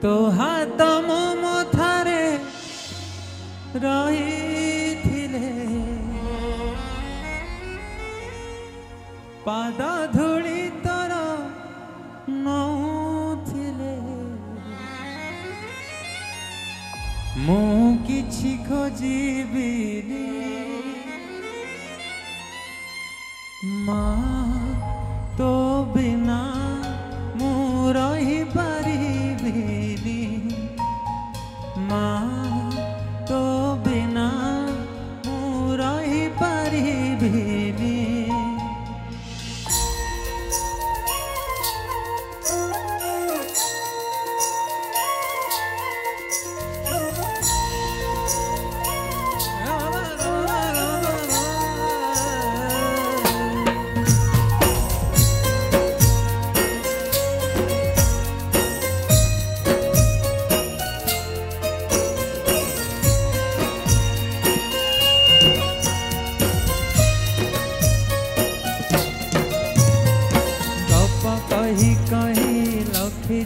तो हाथ मो मथारे रही पाद धूली तर नौथिले मु किछि खोजिबिनी माँ तो बिना मु रही पारिबिनी माँ तो बिना मु रही पारिबिनी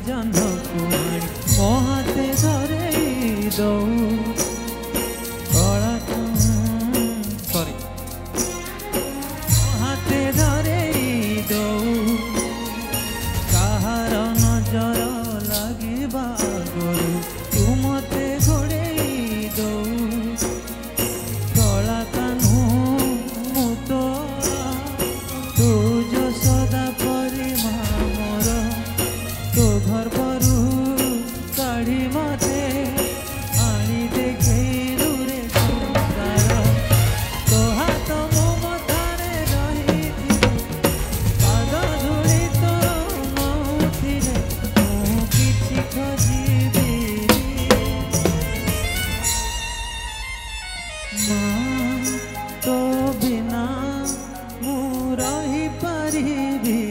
जन कुमारी मो हाथे धरे दो कला सॉरी हाथे धरे दो कहार नजर लगे बागरू तू मते घोड़े दो कला कानू मु तो तू जो सदा परी मोर तो घर परू काढ़ी मते आनी देखे दूरे संसार तो हाथ मो मथारे रही पाद धूली तोर नौथिले मु किछि खोजिबिनी माँ तो बिना मु रही पारिबिनी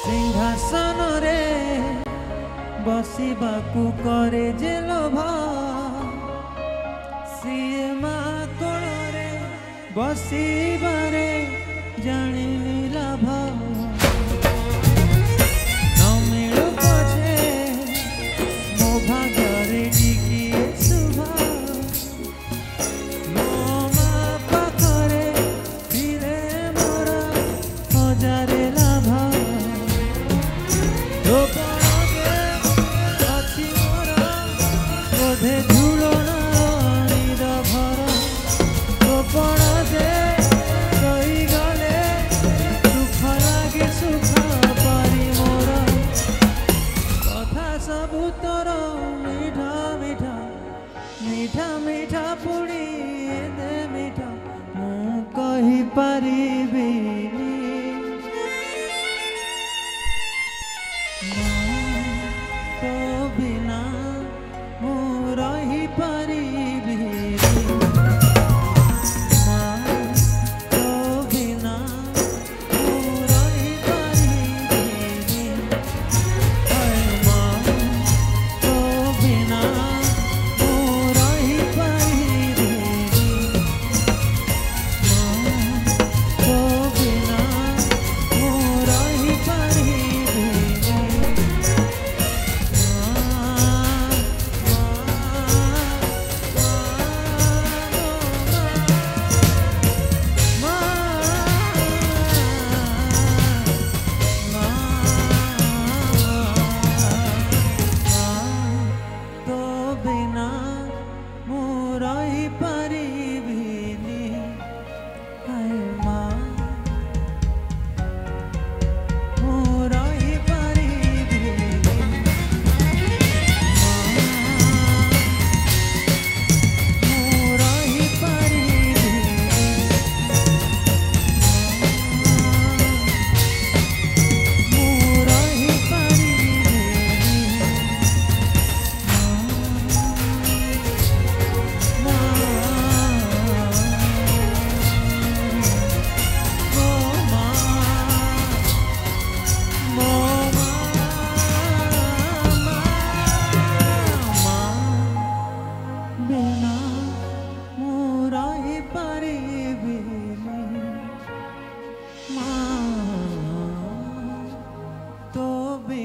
सिंहासन रे बसिबाकू करे जे लोभ सीए माँ कोଳରେ बसिबारे जानिली लाभ न मिलू पछे मो भाग्ୟରେ टिकिए शुभ मो माँ पाखरे ଥିଲେ मोर हजारे लाभ तो अच्छी मोरा बोधे झूलना निरभर तो पड़े रही गले सुख लगे सुख पारी मोर कथा सबू तोर मीठा मीठा मीठा मीठा पुड़ी एते मीठा मु कहि पारिबिनी तो बिना मु रही पारिबिनी माँ तो बिना मु रही पारिबिनी माँ तो बिना मु रही पारिबिनी माँ तो बिना मु रही पारिबिनी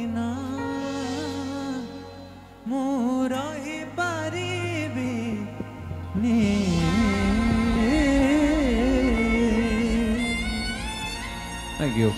বিনা মু রহি পারিবি নি। Thank you.